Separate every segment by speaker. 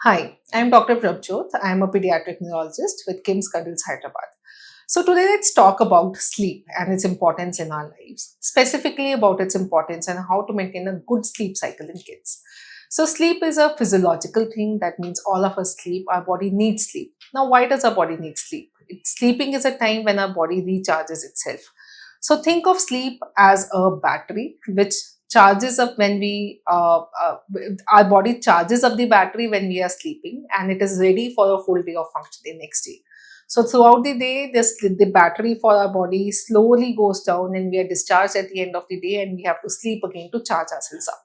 Speaker 1: Hi, I'm Dr. Prabjot. I'm a pediatric neurologist with KIMS Cuddles, Hyderabad. So today let's talk about sleep and its importance in our lives, specifically about its importance and how to maintain a good sleep cycle in kids. So sleep is a physiological thing. That means all of us sleep. Our body needs sleep. Now, why does our body need sleep? Sleeping is a time when our body recharges itself. So think of sleep as a battery which charges up when our body charges up the battery when we are sleeping, and it is ready for a full day of functioning next day. So throughout the day, the battery for our body slowly goes down and we are discharged at the end of the day and we have to sleep again to charge ourselves up.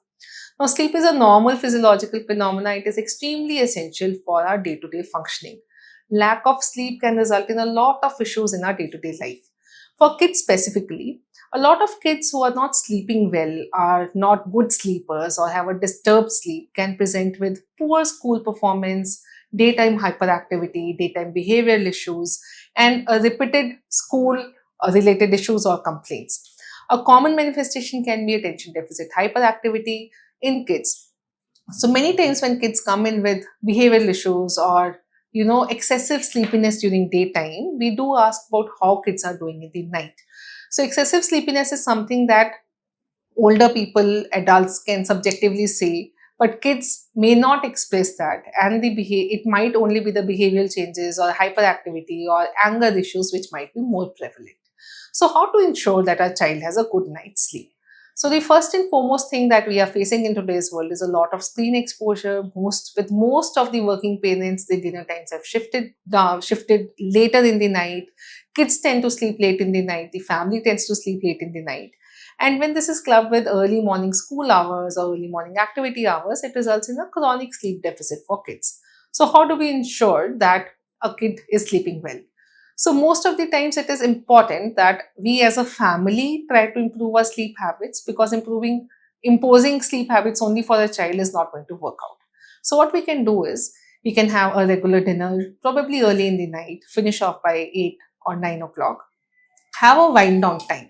Speaker 1: Now, sleep is a normal physiological phenomena. It is extremely essential for our day-to-day functioning. Lack of sleep can result in a lot of issues in our day-to-day life. For kids specifically, a lot of kids who are not sleeping well, are not good sleepers, or have a disturbed sleep can present with poor school performance, daytime hyperactivity, daytime behavioral issues, and repeated school related issues or complaints. A common manifestation can be attention deficit hyperactivity in kids. So many times when kids come in with behavioral issues or excessive sleepiness during daytime, we do ask about how kids are doing in the night. So excessive sleepiness is something that older people, adults can subjectively say, but kids may not express that, and it might only be the behavioral changes or hyperactivity or anger issues which might be more prevalent. So how to ensure that our child has a good night's sleep? So the first and foremost thing that we are facing in today's world is a lot of screen exposure. Most of the working parents, the dinner times have shifted later in the night. Kids tend to sleep late in the night. The family tends to sleep late in the night. And when this is clubbed with early morning school hours or early morning activity hours, it results in a chronic sleep deficit for kids. So how do we ensure that a kid is sleeping well? So most of the times it is important that we as a family try to improve our sleep habits, because imposing sleep habits only for a child is not going to work out. So what we can do is we can have a regular dinner, probably early in the night, finish off by 8 or 9 o'clock, have a wind down time.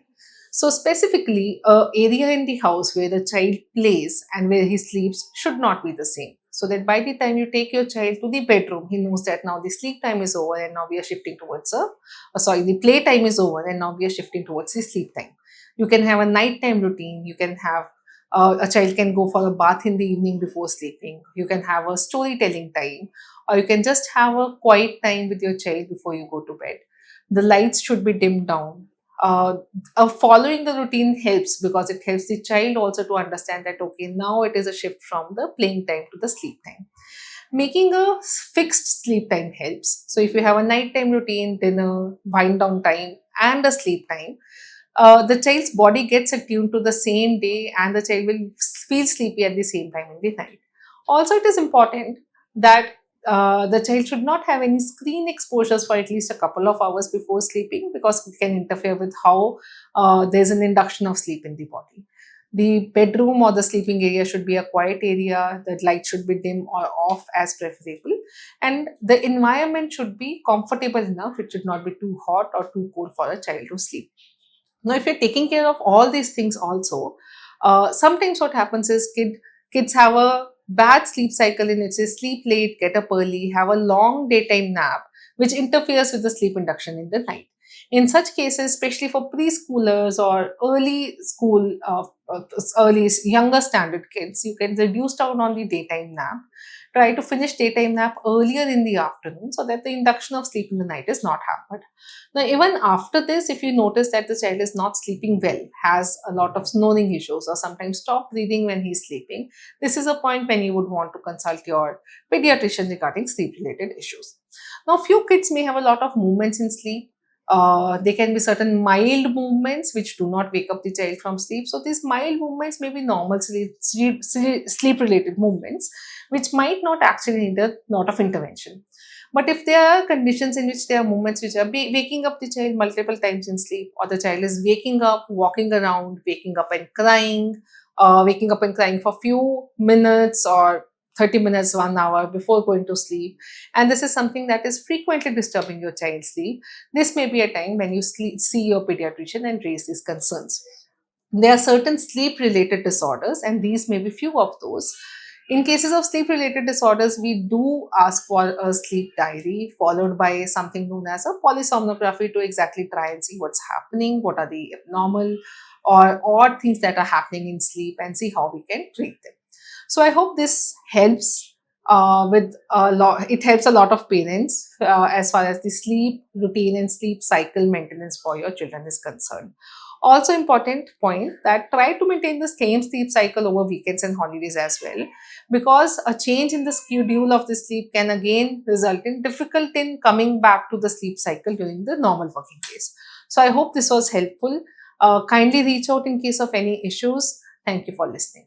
Speaker 1: So specifically, a area in the house where the child plays and where he sleeps should not be the same. So that by the time you take your child to the bedroom, he knows that now the sleep time is over and now we are shifting towards the play time is over and now we are shifting towards the sleep time. You can have a nighttime routine. You can have a child can go for a bath in the evening before sleeping. You can have a storytelling time, or you can just have a quiet time with your child before you go to bed. The lights should be dimmed down. uh, Following the routine helps because it helps the child also to understand that okay, now it is a shift from the playing time to the sleep time. Making a fixed sleep time helps. So if you have a nighttime routine, dinner, wind down time, and a sleep time, the child's body gets attuned to the same day and the child will feel sleepy at the same time in the night. Also, it is important that the child should not have any screen exposures for at least a couple of hours before sleeping, because it can interfere with how there's an induction of sleep in the body. The bedroom or the sleeping area should be a quiet area. The light should be dim or off as preferable. And the environment should be comfortable enough. It should not be too hot or too cold for a child to sleep. Now, if you're taking care of all these things also, sometimes what happens is kids have a bad sleep cycle in which they sleep late, get up early, have a long daytime nap, which interferes with the sleep induction in the night. In such cases, especially for preschoolers or early younger standard kids, you can reduce down on the daytime nap. Try to finish daytime nap earlier in the afternoon so that the induction of sleep in the night is not hampered. Now, even after this, if you notice that the child is not sleeping well, has a lot of snoring issues, or sometimes stop breathing when he's sleeping, this is a point when you would want to consult your pediatrician regarding sleep related issues. Now, few kids may have a lot of movements in sleep. There can be certain mild movements which do not wake up the child from sleep. So, these mild movements may be normal sleep related movements, which might not actually need a lot of intervention. But if there are conditions in which there are movements which are waking up the child multiple times in sleep, or the child is waking up, walking around, waking up and crying for few minutes or 30 minutes, 1 hour before going to sleep, and this is something that is frequently disturbing your child's sleep, this may be a time when you see your pediatrician and raise these concerns. There are certain sleep related disorders, and these may be few of those. In cases of sleep related disorders, we do ask for a sleep diary followed by something known as a polysomnography to exactly try and see what's happening, what are the abnormal or odd things that are happening in sleep, and see how we can treat them. So I hope this helps with a lot. It helps a lot of parents as far as the sleep routine and sleep cycle maintenance for your children is concerned. Also important point that try to maintain the same sleep cycle over weekends and holidays as well, because a change in the schedule of the sleep can again result in difficult in coming back to the sleep cycle during the normal working days. So I hope this was helpful. Kindly reach out in case of any issues. Thank you for listening.